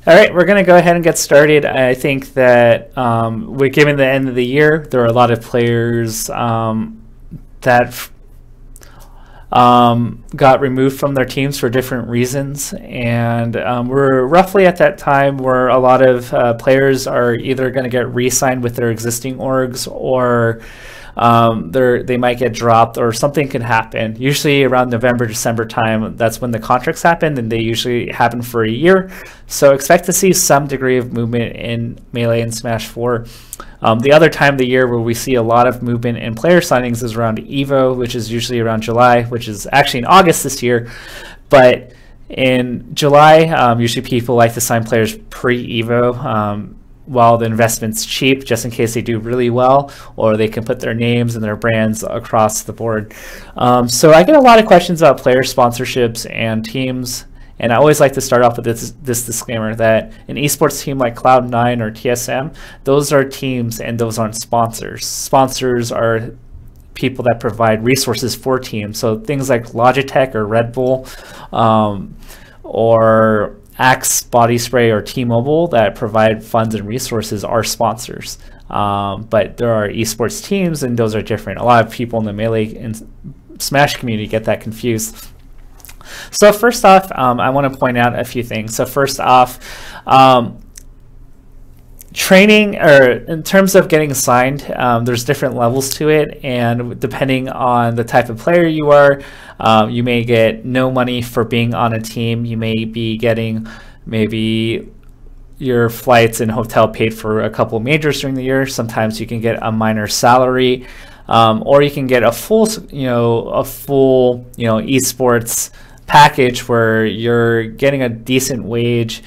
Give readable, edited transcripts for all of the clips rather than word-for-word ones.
All right, we're going to go ahead and get started. I think that we're given the end of the year. There are a lot of players that got removed from their teams for different reasons, and we're roughly at that time where a lot of players are either going to get re-signed with their existing orgs, or they might get dropped, or something can happen. Usually around November, December time, that's when the contracts happen, and they usually happen for a year. So expect to see some degree of movement in Melee and Smash 4. The other time of the year where we see a lot of movement in player signings is around EVO, which is usually around July, which is actually in August this year. But in July, usually people like to sign players pre-EVO, while the investment's cheap, just in case they do really well, or they can put their names and their brands across the board. So I get a lot of questions about player sponsorships and teams, and I always like to start off with this disclaimer that an esports team like Cloud9 or TSM, those are teams and those aren't sponsors. Sponsors are people that provide resources for teams. So things like Logitech or Red Bull, or Axe Body Spray or T-Mobile that provide funds and resources are sponsors. But there are esports teams, and those are different. A lot of people in the Melee and Smash community get that confused. So first off, I want to point out a few things. So first off, training, or in terms of getting signed, there's different levels to it, and depending on the type of player you are, you may get no money for being on a team. You may be getting maybe your flights and hotel paid for a couple majors during the year. Sometimes you can get a minor salary, or you can get a full esports package where you're getting a decent wage.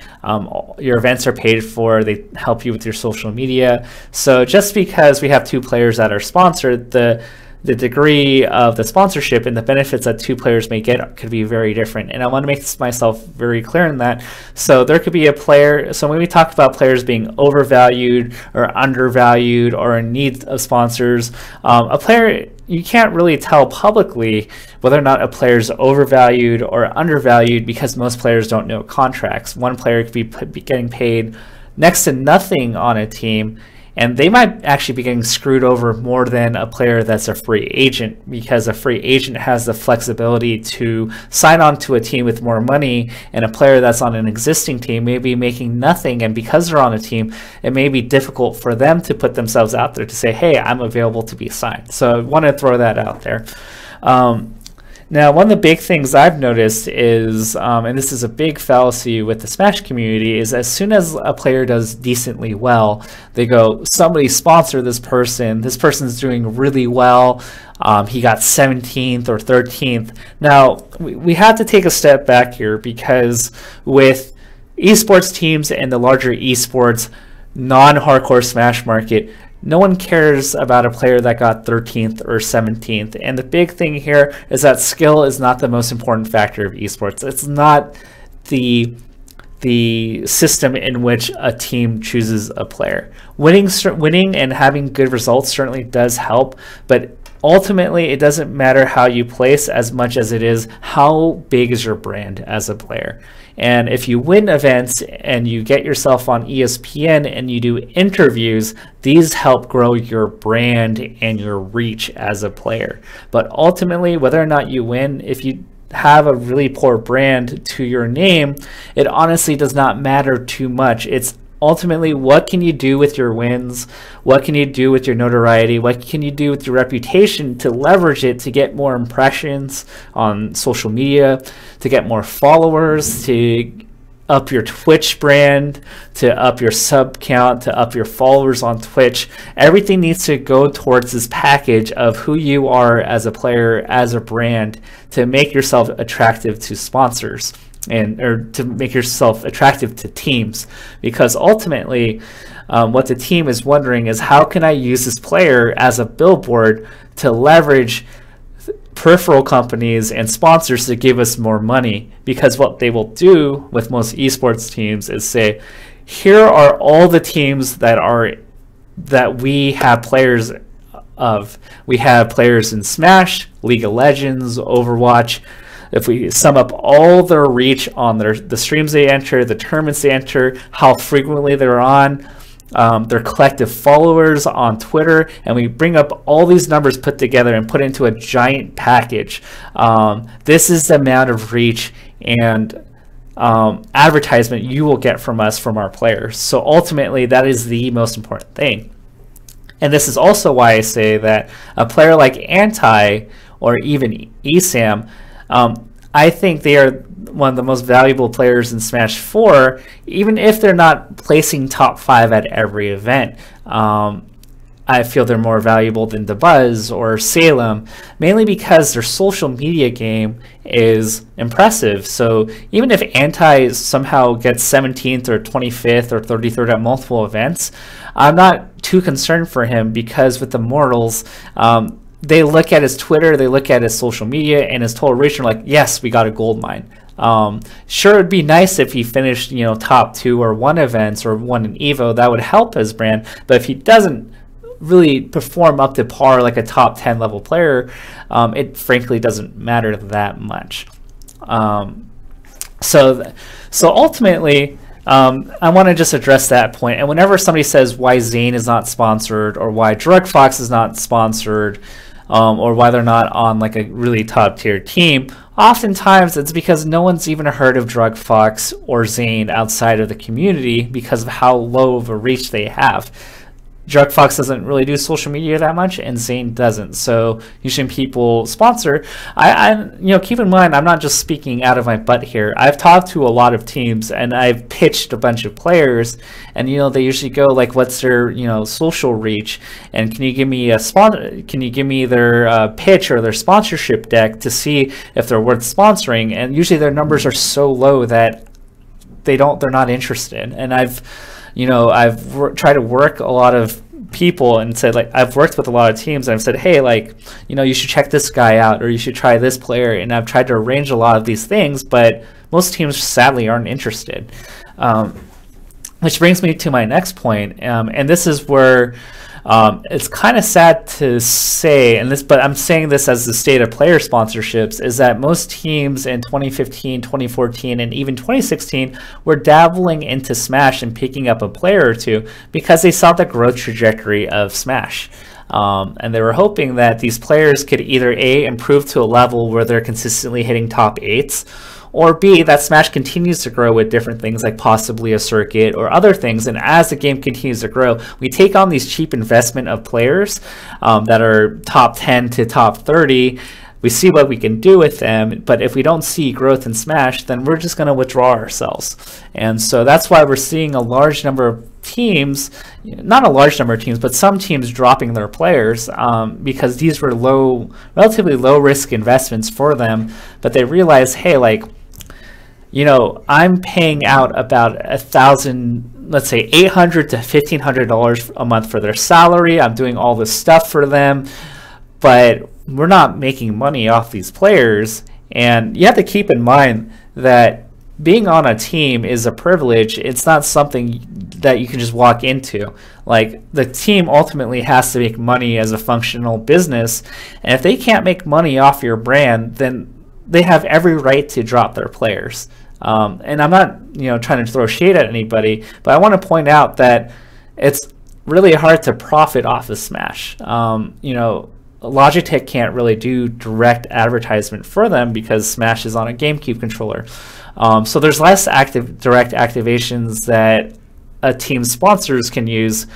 Your events are paid for. They help you with your social media. So just because we have two players that are sponsored, the degree of the sponsorship and the benefits that two players may get could be very different. And I want to make myself very clear in that. So there could be a player. So when we talk about players being overvalued or undervalued or in need of sponsors, a player, you can't really tell publicly whether or not a player is overvalued or undervalued, because most players don't know contracts. One player could be getting paid next to nothing on a team, and they might actually be getting screwed over more than a player that's a free agent, because a free agent has the flexibility to sign on to a team with more money, and a player that's on an existing team may be making nothing, and because they're on a team, it may be difficult for them to put themselves out there to say, hey, I'm available to be signed. So I want to throw that out there. Now, one of the big things I've noticed is, and this is a big fallacy with the Smash community, is as soon as a player does decently well, they go, somebody sponsor this person. This person's doing really well. He got 17th or 13th. Now, we have to take a step back here, because with esports teams and the larger esports non-hardcore Smash market, no one cares about a player that got 13th or 17th. And the big thing here is that skill is not the most important factor of esports. It's not the system in which a team chooses a player. Winning and having good results certainly does help, but ultimately it doesn't matter how you place as much as it is how big is your brand as a player. And if you win events and you get yourself on ESPN and you do interviews, these help grow your brand and your reach as a player. But ultimately, whether or not you win, if you have a really poor brand to your name, it honestly does not matter too much. It's ultimately, what can you do with your wins? What can you do with your notoriety? What can you do with your reputation to leverage it to get more impressions on social media, to get more followers, to up your Twitch brand, to up your sub count, to up your followers on Twitch? Everything needs to go towards this package of who you are as a player, as a brand, to make yourself attractive to sponsors, or to make yourself attractive to teams. Because ultimately, what the team is wondering is, how can I use this player as a billboard to leverage peripheral companies and sponsors to give us more money? Because what they will do with most esports teams is say, here are all the teams that we have players of. We have players in Smash, League of Legends, Overwatch, if we sum up all their reach on the streams they enter, the tournaments they enter, how frequently they're on, their collective followers on Twitter, and we bring up all these numbers put together and put into a giant package, this is the amount of reach and advertisement you will get from us, from our players. So ultimately, that is the most important thing. And this is also why I say that a player like Anti or even ESAM, I think they are one of the most valuable players in Smash 4, even if they're not placing top 5 at every event. I feel they're more valuable than DeBuzz or Salem, mainly because their social media game is impressive. So even if Anti somehow gets 17th or 25th or 33rd at multiple events, I'm not too concerned for him, because with the Mortals, they look at his Twitter, they look at his social media and his total reach, and like, yes, we got a gold mine. Sure, it'd be nice if he finished, top 2 or 1 events or won an Evo. That would help his brand. But if he doesn't really perform up to par like a top 10 level player, it frankly doesn't matter that much. So ultimately, I want to just address that point. And whenever somebody says why Zane is not sponsored, or why DrugFox is not sponsored, or why they're not on like a really top tier team, oftentimes it's because no one's even heard of DrugFox or Zane outside of the community because of how low of a reach they have. DrugFox doesn't really do social media that much, and Zane doesn't. So usually people sponsor. I keep in mind, I'm not just speaking out of my butt here. I've talked to a lot of teams, and I've pitched a bunch of players, and they usually go like, "What's their social reach? And can you give me a Can you give me their pitch or their sponsorship deck to see if they're worth sponsoring?" And usually their numbers are so low that they're not interested. And I've tried to work a lot of people and said, like, I've worked with a lot of teams, and I've said, hey, like, you should check this guy out, or you should try this player. And I've tried to arrange a lot of these things, but most teams sadly aren't interested. Which brings me to my next point. And this is where it's kind of sad to say, but I'm saying this as the state of player sponsorships, is that most teams in 2015, 2014, and even 2016 were dabbling into Smash and picking up a player or two because they saw the growth trajectory of Smash. And they were hoping that these players could either A, improve to a level where they're consistently hitting top 8s, or B, that Smash continues to grow with different things like possibly a circuit or other things. And as the game continues to grow, we take on these cheap investment of players that are top 10 to top 30. We see what we can do with them, but if we don't see growth in Smash, then we're just going to withdraw ourselves. And so that's why we're seeing a large number of teams, not a large number of teams, but some teams dropping their players because these were relatively low risk investments for them. But they realize, hey, like, I'm paying out about $1,000, let's say $800 to $1,500 a month for their salary. I'm doing all this stuff for them, but we're not making money off these players. And you have to keep in mind that being on a team is a privilege. It's not something that you can just walk into. Like, the team ultimately has to make money as a functional business, and if they can't make money off your brand, then they have every right to drop their players. And I'm not, trying to throw shade at anybody, but I want to point out that it's really hard to profit off of Smash. Logitech can't really do direct advertisement for them because Smash is on a GameCube controller. So there's less direct activations that a team's sponsors can use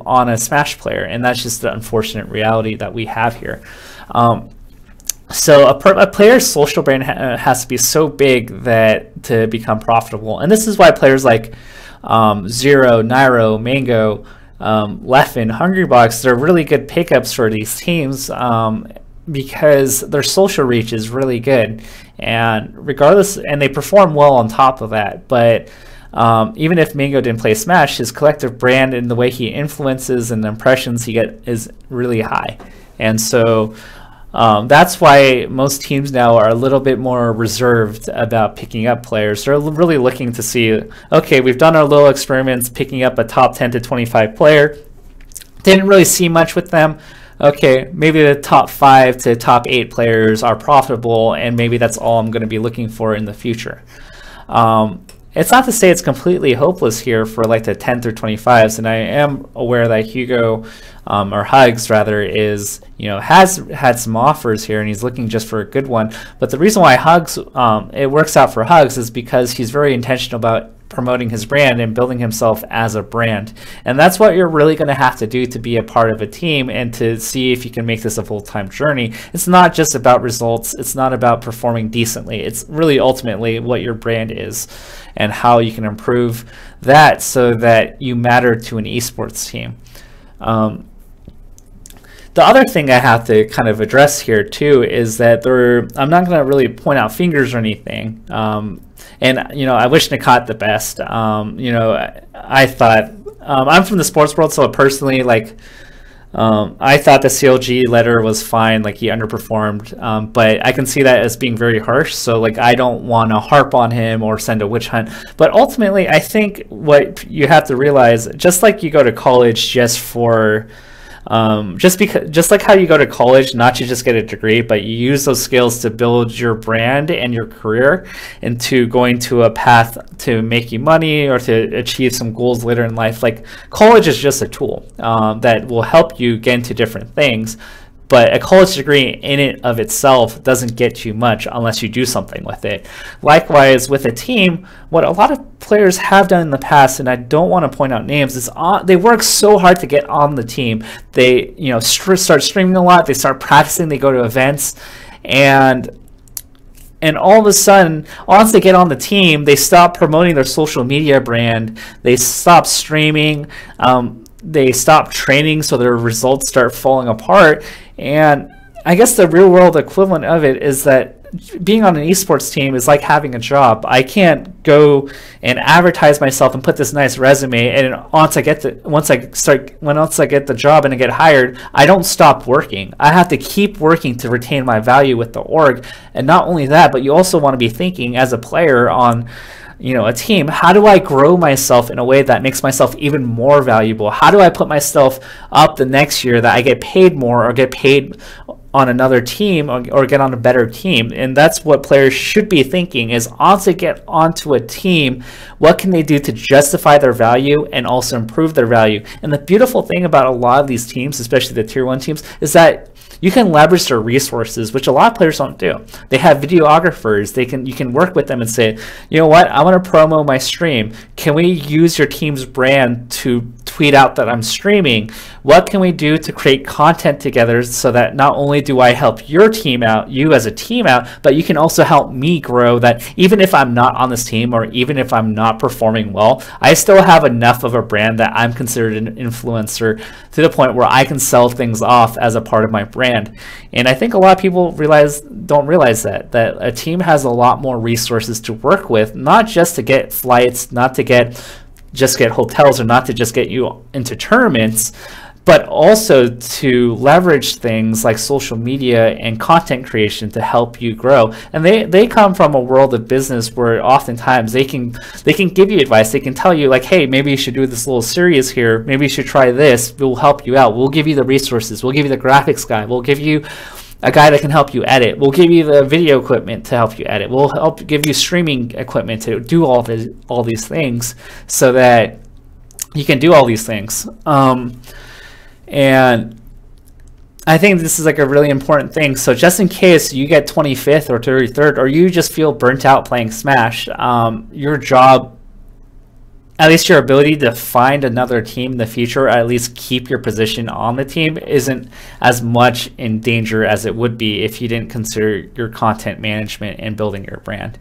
on a Smash player, and that's just the unfortunate reality that we have here. So a player's social brand has to be so big to become profitable, and this is why players like Zero, Nairo, Mango, Leffen, Hungrybox, they're really good pickups for these teams because their social reach is really good, and they perform well on top of that. But even if Mango didn't play Smash, his collective brand and the way he influences and the impressions he gets is really high, and so that's why most teams now are a little bit more reserved about picking up players. They're really looking to see, okay, we've done our little experiments picking up a top 10 to 25 player. Didn't really see much with them. okay, maybe the top 5 to top 8 players are profitable, and maybe that's all I'm going to be looking for in the future. It's not to say it's completely hopeless here for like the 10 through 25s, and I am aware that Hugo, or Hugs rather, is, has had some offers here, and he's looking just for a good one. But the reason why Hugs, it works out for Hugs, is because he's very intentional about promoting his brand and building himself as a brand. And that's what you're really going to have to do to be a part of a team and to see if you can make this a full-time journey. It's not just about results. It's not about performing decently. It's really ultimately what your brand is and how you can improve that so that you matter to an esports team. The other thing I have to kind of address here too is that I'm not going to really point out fingers or anything. And I wish Nakat the best. I thought I'm from the sports world, so personally, like, I thought the CLG letter was fine. Like, he underperformed, but I can see that as being very harsh. So like, I don't want to harp on him or send a witch hunt. But ultimately, I think what you have to realize, just like you go to college just for just like how you go to college not to just get a degree, but you use those skills to build your brand and your career into going to a path to make you money or to achieve some goals later in life. Like, college is just a tool that will help you get into different things. But a college degree in and of itself doesn't get you much unless you do something with it. Likewise, with a team, what a lot of players have done in the past, and I don't want to point out names, is they work so hard to get on the team. They start streaming a lot, they start practicing, they go to events, and all of a sudden, once they get on the team, they stop promoting their social media brand, they stop streaming, they stop training, so their results start falling apart. And I guess the real world equivalent of it is that being on an esports team is like having a job. I can't go and advertise myself and put this nice resume, and once I get the job and I get hired, I don't stop working. I have to keep working to retain my value with the org. And not only that, but you also want to be thinking as a player on a team, how do I grow myself in a way that makes myself even more valuable? How do I put myself up the next year that I get paid more or get paid on another team or get on a better team? And that's what players should be thinking, is once they get onto a team, what can they do to justify their value and also improve their value? And the beautiful thing about a lot of these teams, especially the tier 1 teams, is that you can leverage their resources, which a lot of players don't do. They have videographers. You can work with them and say, you know what, I want to promo my stream. Can we use your team's brand to tweet out that I'm streaming? What can we do to create content together so that not only do I help your team out, you as a team out, but you can also help me grow, that even if I'm not on this team or even if I'm not performing well, I still have enough of a brand that I'm considered an influencer to the point where I can sell things off as a part of my brand. And I think a lot of people don't realize that a team has a lot more resources to work with, not just to get flights, not to just get hotels, or not to just get you into tournaments, but also to leverage things like social media and content creation to help you grow. And they come from a world of business where oftentimes they can give you advice. They can tell you, like, hey, maybe you should do this little series here. Maybe you should try this. We'll help you out. We'll give you the resources. We'll give you the graphics guy. We'll give you a guy that can help you edit. We'll give you the video equipment to help you edit. We'll help give you streaming equipment to do all these things so that you can do all these things. And I think this is like a really important thing. So just in case you get 25th or 33rd, or you just feel burnt out playing Smash, your job, at least your ability to find another team in the future, or at least keep your position on the team, isn't as much in danger as it would be if you didn't consider your content management and building your brand.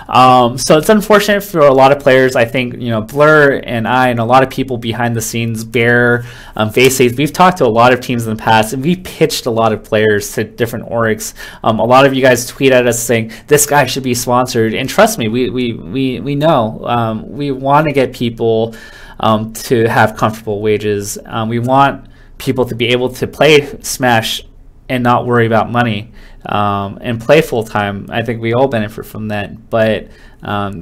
So it's unfortunate for a lot of players. I think, Blur and I and a lot of people behind the scenes, Bear, Faceaid, we've talked to a lot of teams in the past, and we pitched a lot of players to different orgs. A lot of you guys tweet at us saying this guy should be sponsored, and trust me, we know. We want to get people to have comfortable wages. We want people to be able to play Smash and not worry about money, and play full time. I think we all benefit from that, but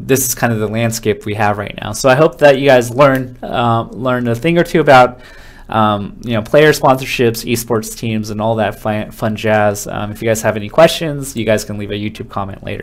this is kind of the landscape we have right now. So I hope that you guys learn a thing or two about player sponsorships, esports teams, and all that fun jazz. If you guys have any questions, you guys can leave a YouTube comment later.